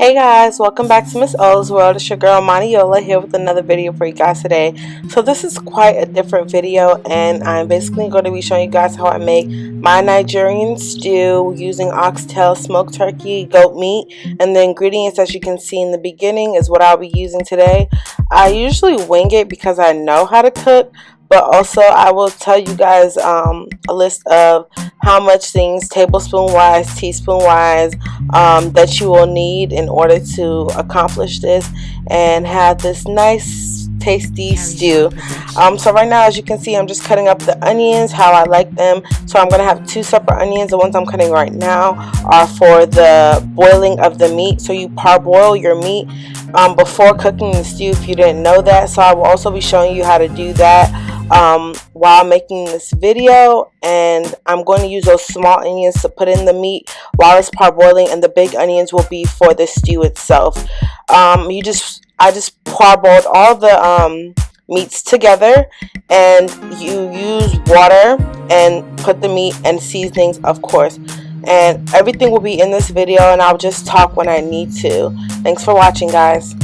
Hey guys, welcome back to Miss O's World. It's your girl Maniola here with another video for you guys today. So this is quite a different video, and I'm basically going to be showing you guys how I make my Nigerian stew using oxtail, smoked turkey, goat meat, and the ingredients, as you can see in the beginning, is what I'll be using today. I usually wing it because I know how to cook, but also I will tell you guys a list of how much things, tablespoon wise, teaspoon wise, that you will need in order to accomplish this and have this nice tasty stew. So right now, as you can see, I'm just cutting up the onions how I like them. So I'm going to have two separate onions. The ones I'm cutting right now are for the boiling of the meat. So you parboil your meat before cooking the stew, if you didn't know that. So I will also be showing you how to do that while making this video, and I'm going to use those small onions to put in the meat while it's parboiling, and the big onions will be for the stew itself. I just parboiled all the meats together, and you use water and put the meat and seasonings, of course, and everything will be in this video, and I'll just talk when I need to. Thanks for watching, guys.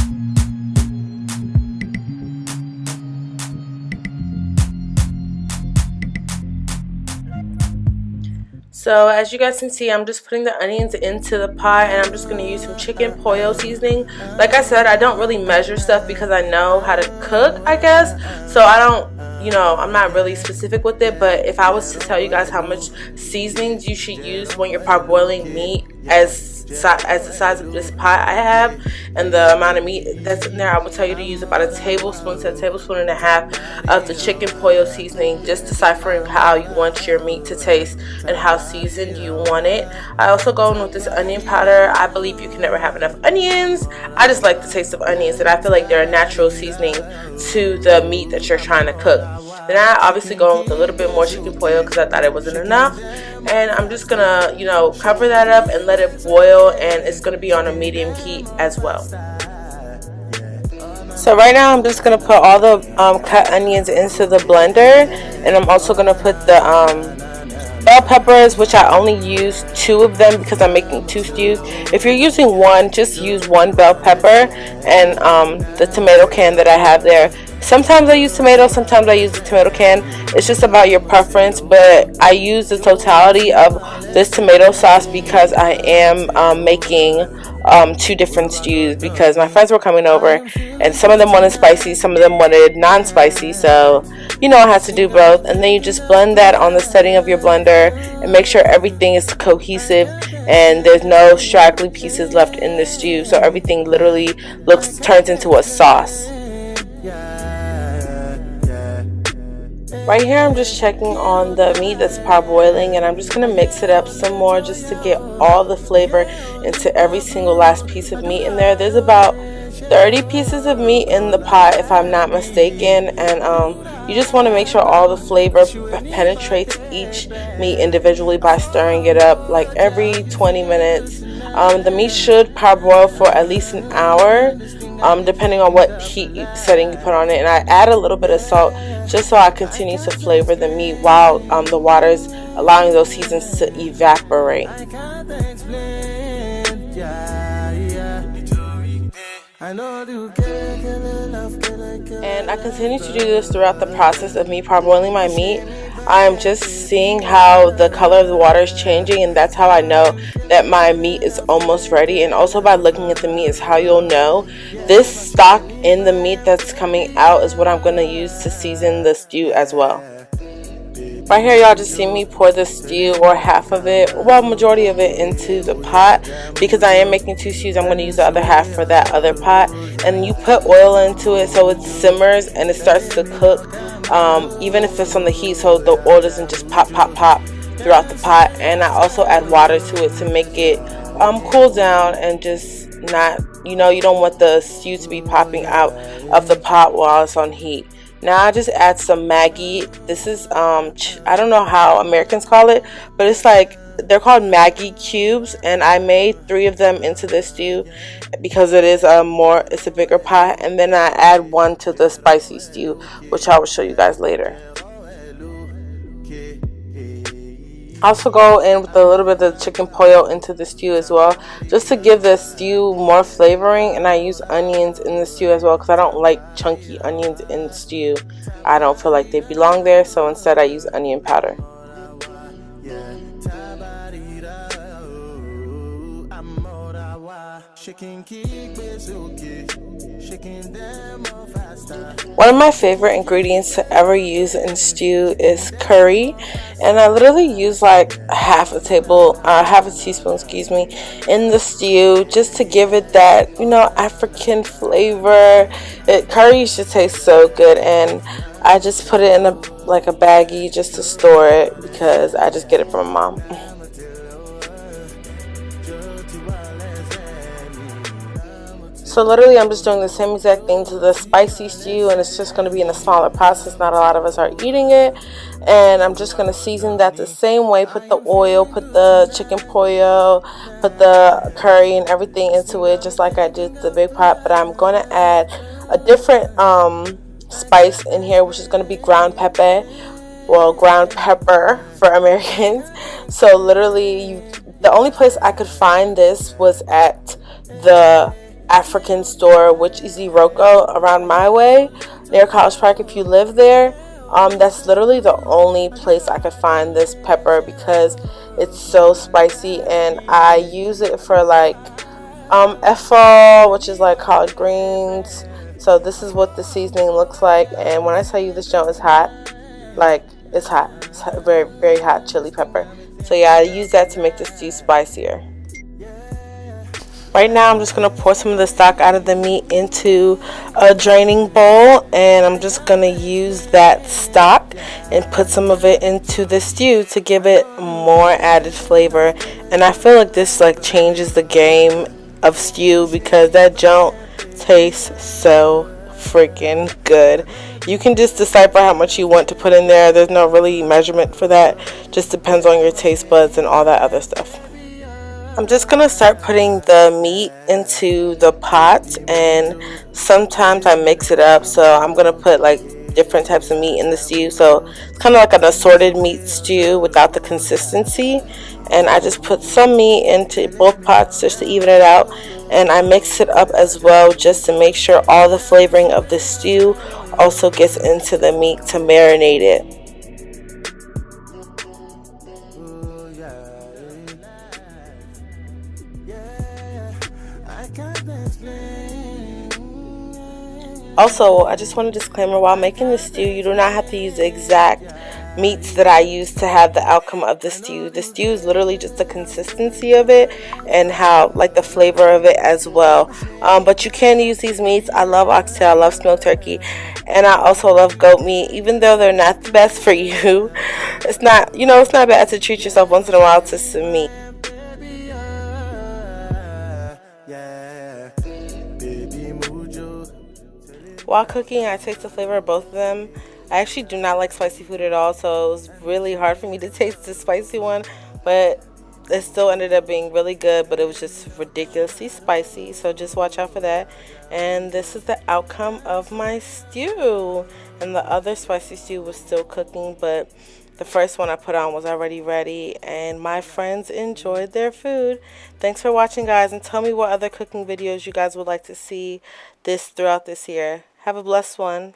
So as you guys can see, I'm just putting the onions into the pot, and I'm just going to use some chicken pollo seasoning. Like I said, I don't really measure stuff because I know how to cook, I guess. So I don't, I'm not really specific with it. But if I was to tell you guys how much seasonings you should use when you're parboiling meat as the size of this pot I have and the amount of meat that's in there, I would tell you to use about a tablespoon to a tablespoon and a half of the chicken pollo seasoning, just deciphering how you want your meat to taste and how seasoned you want it. I also go in with this onion powder. I believe you can never have enough onions. I just like the taste of onions, and I feel like they're a natural seasoning to the meat that you're trying to cook. Then I obviously go in with a little bit more chicken pollo because I thought it wasn't enough, and I'm just gonna cover that up and let it boil, and it's gonna be on a medium heat as well. So right now I'm just gonna put all the cut onions into the blender, and I'm also gonna put the bell peppers, which I only use 2 of them because I'm making 2 stews. If you're using one, just use 1 bell pepper, and the tomato can that I have there. Sometimes I use tomatoes, sometimes I use the tomato can. It's just about your preference, but I use the totality of this tomato sauce because I am making 2 different stews, because my friends were coming over and some of them wanted spicy, some of them wanted non-spicy, so I have to do both. And then you just blend that on the setting of your blender and make sure everything is cohesive and there's no straggly pieces left in the stew, so everything literally turns into a sauce. Right here I'm just checking on the meat that's parboiling, and I'm just going to mix it up some more just to get all the flavor into every single last piece of meat in there. There's about 30 pieces of meat in the pot if I'm not mistaken, and you just want to make sure all the flavor penetrates each meat individually by stirring it up like every 20 minutes. The meat should parboil for at least an hour, depending on what heat setting you put on it, and I add a little bit of salt just so I continue to flavor the meat while the water is allowing those seasons to evaporate. And I continue to do this throughout the process of me parboiling my meat. I'm just seeing how the color of the water is changing, and that's how I know that my meat is almost ready. And also by looking at the meat is how you'll know. This stock in the meat that's coming out is what I'm going to use to season the stew as well. Right here, y'all just see me pour the stew, or half of it, well, majority of it, into the pot. Because I am making 2 stews, I'm going to use the other half for that other pot. And you put oil into it so it simmers and it starts to cook, even if it's on the heat, so the oil doesn't just pop throughout the pot. And I also add water to it to make it cool down and just not, you don't want the stew to be popping out of the pot while it's on heat. Now I just add some Maggi. This is I don't know how Americans call it, but it's like, they're called Maggi Cubes, and I made 3 of them into this stew because it's a bigger pot. And then I add 1 to the spicy stew, which I will show you guys later. I also go in with a little bit of chicken pollo into the stew as well, just to give the stew more flavoring. And I use onions in the stew as well because I don't like chunky onions in stew. I don't feel like they belong there, so instead I use onion powder. One of my favorite ingredients to ever use in stew is curry, and I literally use like half a teaspoon, excuse me, in the stew just to give it that, African flavor. Curry used to taste so good, and I just put it in a baggie just to store it because I just get it from my mom. So literally I'm just doing the same exact thing to the spicy stew, and it's just going to be in a smaller pot since not a lot of us are eating it. And I'm just going to season that the same way, put the oil, put the chicken pollo, put the curry and everything into it just like I did the big pot. But I'm going to add a different spice in here, which is going to be ground pepper. Well, ground pepper for Americans. So literally the only place I could find this was at the African store, which is Iroko around my way near College Park. If you live there, that's literally the only place I could find this pepper because it's so spicy, and I use it for like FO, which is like collard greens. So this is what the seasoning looks like, and when I tell you this joint is hot, like it's hot. It's very, very hot chili pepper. So yeah, I use that to make the stew spicier. Right now I'm just going to pour some of the stock out of the meat into a draining bowl, and I'm just going to use that stock and put some of it into the stew to give it more added flavor. And I feel like this changes the game of stew because that joint tastes so freaking good. You can just decipher how much you want to put in there. There's no really measurement for that. Just depends on your taste buds and all that other stuff. I'm just going to start putting the meat into the pot, and sometimes I mix it up. So I'm going to put different types of meat in the stew. So it's kind of like an assorted meat stew without the consistency. And I just put some meat into both pots just to even it out. And I mix it up as well just to make sure all the flavoring of the stew also gets into the meat to marinate it. Also, I just want a disclaimer, while making the stew, you do not have to use the exact meats that I use to have the outcome of the stew. The stew is literally just the consistency of it and how, the flavor of it as well. But you can use these meats. I love oxtail, I love smoked turkey, and I also love goat meat, even though they're not the best for you. It's not, it's not bad to treat yourself once in a while to some meat. While cooking, I taste the flavor of both of them. I actually do not like spicy food at all, so it was really hard for me to taste the spicy one, but it still ended up being really good, but it was just ridiculously spicy, so just watch out for that. And this is the outcome of my stew. And the other spicy stew was still cooking, but the first one I put on was already ready, and my friends enjoyed their food. Thanks for watching, guys, and tell me what other cooking videos you guys would like to see throughout this year. Have a blessed one.